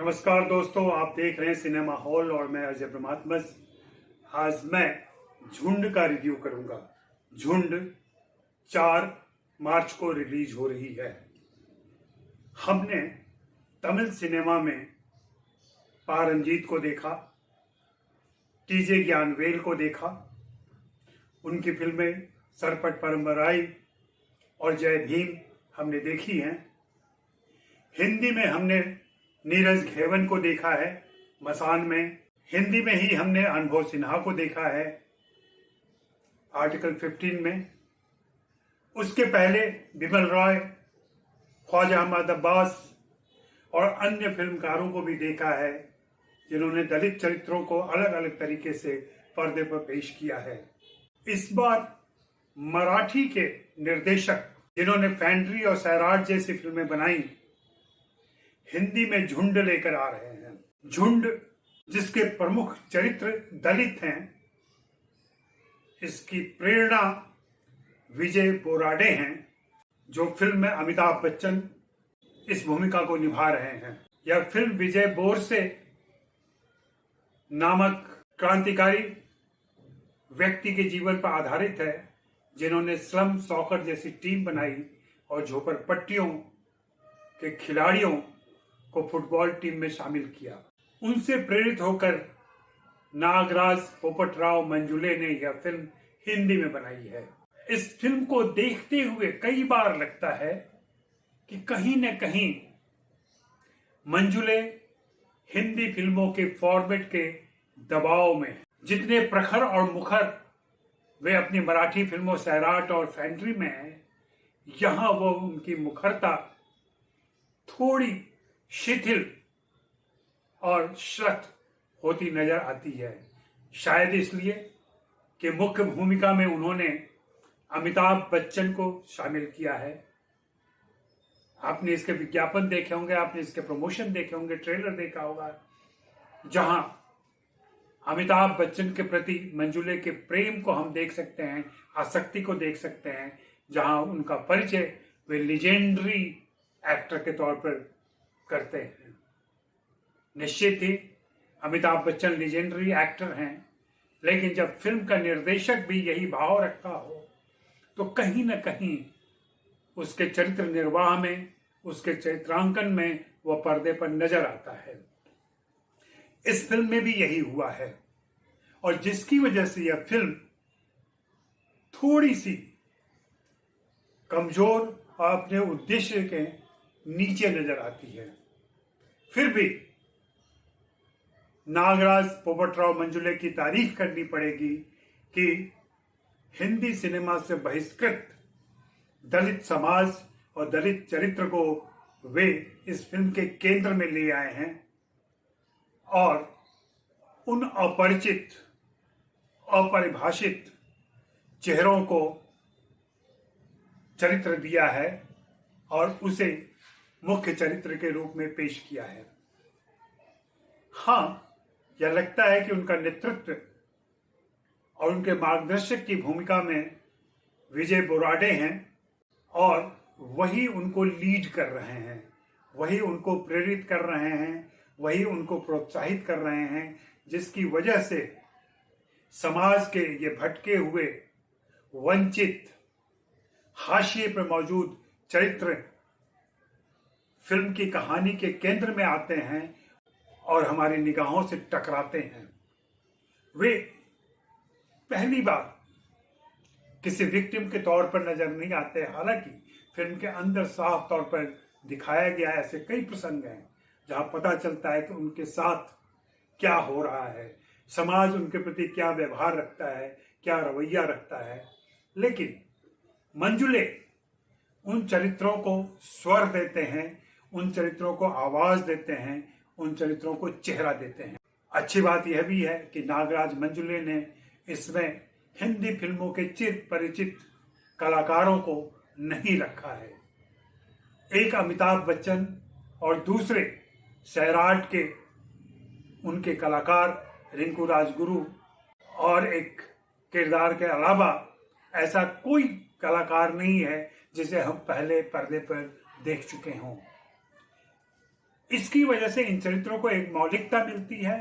नमस्कार दोस्तों, आप देख रहे हैं सिनेमा हॉल और मैं अजय ब्रह्मात्मस। आज मैं झुंड का रिव्यू करूंगा। झुंड 4 मार्च को रिलीज हो रही है। हमने तमिल सिनेमा में पा रंजीत को देखा, टीजे ज्ञानवेल को देखा, उनकी फिल्में सरपट परम्बराई और जय भीम हमने देखी हैं। हिंदी में हमने नीरज घेवन को देखा है मसान में। हिंदी में ही हमने अनुभव सिन्हा को देखा है आर्टिकल 15 में। उसके पहले बिमल रॉय, ख्वाजा अहमद अब्बास और अन्य फिल्मकारों को भी देखा है जिन्होंने दलित चरित्रों को अलग अलग तरीके से पर्दे पर पेश किया है। इस बार मराठी के निर्देशक जिन्होंने फैंड्री और सैराट जैसी फिल्में बनाई, हिंदी में झुंड लेकर आ रहे हैं। झुंड जिसके प्रमुख चरित्र दलित हैं, इसकी प्रेरणा विजय बोराडे हैं, जो फिल्म में अमिताभ बच्चन इस भूमिका को निभा रहे हैं। यह फिल्म विजय बोरसे नामक क्रांतिकारी व्यक्ति के जीवन पर आधारित है, जिन्होंने स्लम सॉकर जैसी टीम बनाई और झोपड़पट्टियों के खिलाड़ियों को फुटबॉल टीम में शामिल किया। उनसे प्रेरित होकर नागराज पोपटराव मंजुले ने यह फिल्म हिंदी में बनाई है। इस फिल्म को देखते हुए कई बार लगता है कि कहीं न कहीं मंजुले हिंदी फिल्मों के फॉर्मेट के दबाव में, जितने प्रखर और मुखर वे अपनी मराठी फिल्मों सैराट और फैंड्री में हैं, यहां वो उनकी मुखरता थोड़ी शिथिल और श्रत होती नजर आती है। शायद इसलिए कि मुख्य भूमिका में उन्होंने अमिताभ बच्चन को शामिल किया है। आपने इसके विज्ञापन देखे होंगे, आपने इसके प्रमोशन देखे होंगे, ट्रेलर देखा होगा, जहां अमिताभ बच्चन के प्रति मंजुले के प्रेम को हम देख सकते हैं, आसक्ति को देख सकते हैं, जहां उनका परिचय वे लीजेंडरी एक्टर के तौर पर करते हैं। निश्चित ही अमिताभ बच्चन लीजेंडरी एक्टर हैं, लेकिन जब फिल्म का निर्देशक भी यही भाव रखता हो तो कहीं न कहीं उसके चरित्र निर्वाह में, उसके चरित्रांकन में वह पर्दे पर नजर आता है। इस फिल्म में भी यही हुआ है और जिसकी वजह से यह फिल्म थोड़ी सी कमजोर और अपने उद्देश्य के नीचे नजर आती है। फिर भी नागराज पोपटराव मंजुले की तारीफ करनी पड़ेगी कि हिंदी सिनेमा से बहिष्कृत दलित समाज और दलित चरित्र को वे इस फिल्म के केंद्र में ले आए हैं और उन अपरिचित, अपरिभाषित चेहरों को चरित्र दिया है और उसे मुख्य चरित्र के रूप में पेश किया है। हाँ, यह लगता है कि उनका नेतृत्व और उनके मार्गदर्शक की भूमिका में विजय बोराडे हैं और वही उनको लीड कर रहे हैं, वही उनको प्रेरित कर रहे हैं, वही उनको प्रोत्साहित कर रहे हैं, जिसकी वजह से समाज के ये भटके हुए, वंचित, हाशिए पर मौजूद चरित्र फिल्म की कहानी के केंद्र में आते हैं और हमारी निगाहों से टकराते हैं। वे पहली बार किसी विक्टिम के तौर पर नजर नहीं आते, हालांकि फिल्म के अंदर साफ तौर पर दिखाया गया ऐसे कई प्रसंग हैं जहां पता चलता है कि उनके साथ क्या हो रहा है, समाज उनके प्रति क्या व्यवहार रखता है, क्या रवैया रखता है। लेकिन मंजुले उन चरित्रों को स्वर देते हैं, उन चरित्रों को आवाज देते हैं, उन चरित्रों को चेहरा देते हैं। अच्छी बात यह भी है कि नागराज मंजुले ने इसमें हिंदी फिल्मों के चिर परिचित कलाकारों को नहीं रखा है। एक अमिताभ बच्चन और दूसरे सैराट के उनके कलाकार रिंकू राजगुरु और एक किरदार के अलावा ऐसा कोई कलाकार नहीं है जिसे हम पहले पर्दे पर देख चुके हों। इसकी वजह से इन चरित्रों को एक मौलिकता मिलती है।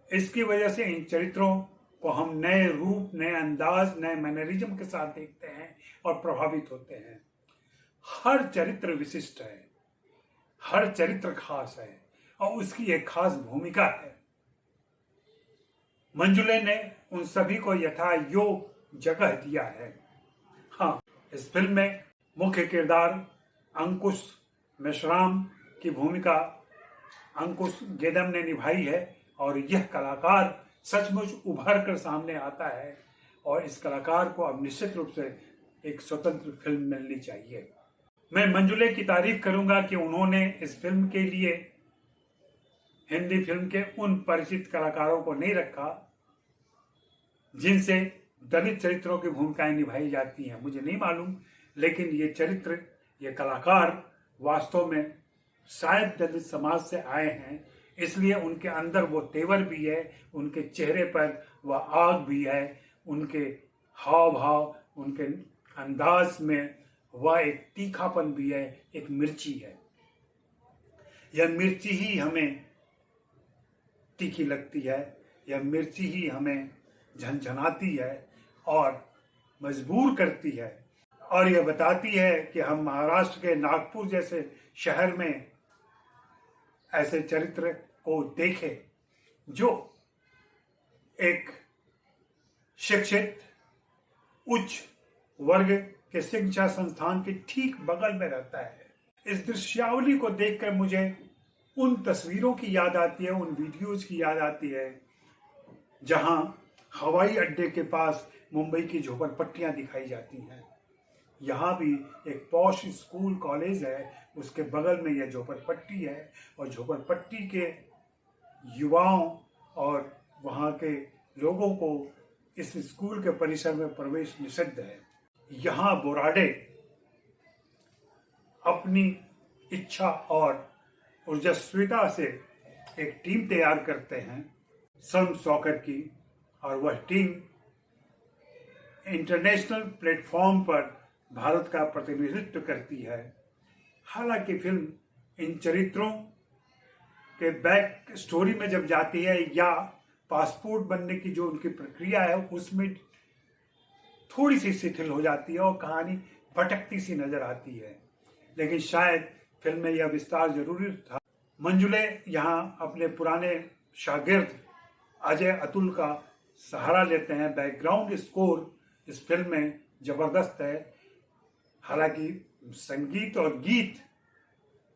इसकी वजह से इन चरित्रों को हम नए रूप, नए अंदाज, नए मैनरिज्म के साथ देखते हैं और प्रभावित होते हैं। हर चरित्र विशिष्ट है, हर चरित्र खास है और उसकी एक खास भूमिका है। मंजुले ने उन सभी को यथा योग्य जगह दिया है। हाँ, इस फिल्म में मुख्य किरदार अंकुश मेश्राम की भूमिका अंकुश गेदम ने निभाई है और यह कलाकार सचमुच उभर कर सामने आता है और इस कलाकार को अब निश्चित रूप से एक स्वतंत्र फिल्म मिलनी चाहिए। मैं मंजुले की तारीफ करूंगा कि उन्होंने इस फिल्म के लिए हिंदी फिल्म के उन परिचित कलाकारों को नहीं रखा जिनसे दलित चरित्रों की भूमिकाएं निभाई जाती हैं। मुझे नहीं मालूम, लेकिन ये चरित्र, ये कलाकार वास्तव में शायद दलित समाज से आए हैं, इसलिए उनके अंदर वो तेवर भी है, उनके चेहरे पर वह आग भी है, उनके हाव भाव, उनके अंदाज में वह एक तीखापन भी है, एक मिर्ची है। यह मिर्ची ही हमें तीखी लगती है, यह मिर्ची ही हमें झनझनाती है और मजबूर करती है और यह बताती है कि हम महाराष्ट्र के नागपुर जैसे शहर में ऐसे चरित्र को देखें जो एक शिक्षित उच्च वर्ग के शिक्षा संस्थान के ठीक बगल में रहता है। इस दृश्यावली को देखकर मुझे उन तस्वीरों की याद आती है, उन वीडियोज की याद आती है जहां हवाई अड्डे के पास मुंबई की झोपड़पट्टियां दिखाई जाती हैं। यहाँ भी एक पॉश स्कूल कॉलेज है, उसके बगल में यह झोपड़पट्टी है और झोपड़पट्टी के युवाओं और वहाँ के लोगों को इस स्कूल के परिसर में प्रवेश निषिद्ध है। यहाँ बोराडे अपनी इच्छा और ऊर्जस्विता से एक टीम तैयार करते हैं स्लम सॉकर की, और वह टीम इंटरनेशनल प्लेटफॉर्म पर भारत का प्रतिनिधित्व करती है। हालांकि फिल्म इन चरित्रों के बैक स्टोरी में जब जाती है या पासपोर्ट बनने की जो उनकी प्रक्रिया है उसमें थोड़ी सी शिथिल हो जाती है और कहानी भटकती सी नजर आती है, लेकिन शायद फिल्म में यह विस्तार जरूरी था। मंजुले यहाँ अपने पुराने शागिर्द अजय अतुल का सहारा लेते हैं। बैकग्राउंड स्कोर इस फिल्म में जबरदस्त है। हालांकि संगीत और गीत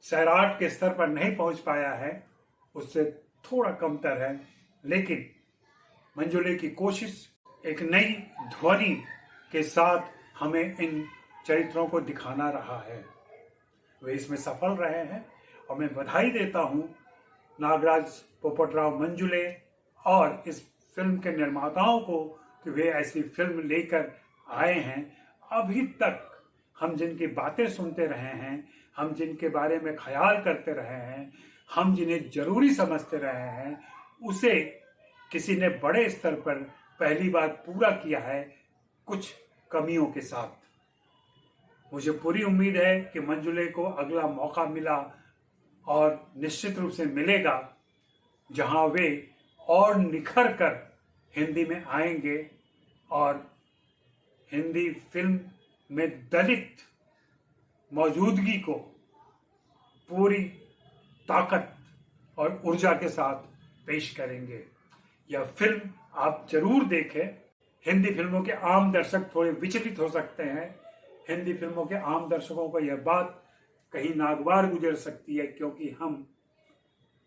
सैराट के स्तर पर नहीं पहुंच पाया है, उससे थोड़ा कमतर है, लेकिन मंजुले की कोशिश एक नई ध्वनि के साथ हमें इन चरित्रों को दिखाना रहा है। वे इसमें सफल रहे हैं और मैं बधाई देता हूं नागराज पोपटराव मंजुले और इस फिल्म के निर्माताओं को कि वे ऐसी फिल्म लेकर आए हैं। अभी तक हम जिनकी बातें सुनते रहे हैं, हम जिनके बारे में ख्याल करते रहे हैं, हम जिन्हें जरूरी समझते रहे हैं, उसे किसी ने बड़े स्तर पर पहली बार पूरा किया है, कुछ कमियों के साथ। मुझे पूरी उम्मीद है कि मंजुले को अगला मौका मिला और निश्चित रूप से मिलेगा, जहां वे और निखर कर हिंदी में आएंगे और हिंदी फिल्म में दलित मौजूदगी को पूरी ताकत और ऊर्जा के साथ पेश करेंगे। यह फिल्म आप जरूर देखें। हिंदी फिल्मों के आम दर्शक थोड़े विचलित हो सकते हैं। हिंदी फिल्मों के आम दर्शकों को यह बात कहीं नागवार गुजर सकती है, क्योंकि हम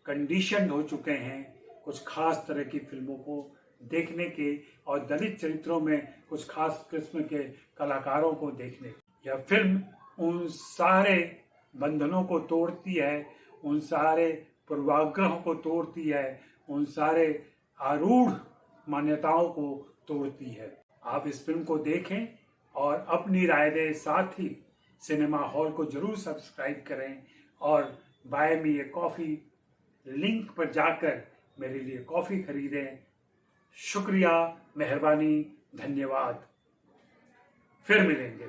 कंडीशन हो चुके हैं कुछ खास तरह की फिल्मों को देखने के और दलित चरित्रों में कुछ खास किस्म के कलाकारों को देखने। यह फिल्म उन सारे बंधनों को तोड़ती है, उन सारे पूर्वाग्रहों को तोड़ती है, उन सारे आरूढ़ मान्यताओं को तोड़ती है। आप इस फिल्म को देखें और अपनी राय दें। साथ ही सिनेमा हॉल को जरूर सब्सक्राइब करें और buy me a coffee link पर जाकर मेरे लिए कॉफ़ी खरीदें। शुक्रिया, मेहरबानी, धन्यवाद। फिर मिलेंगे।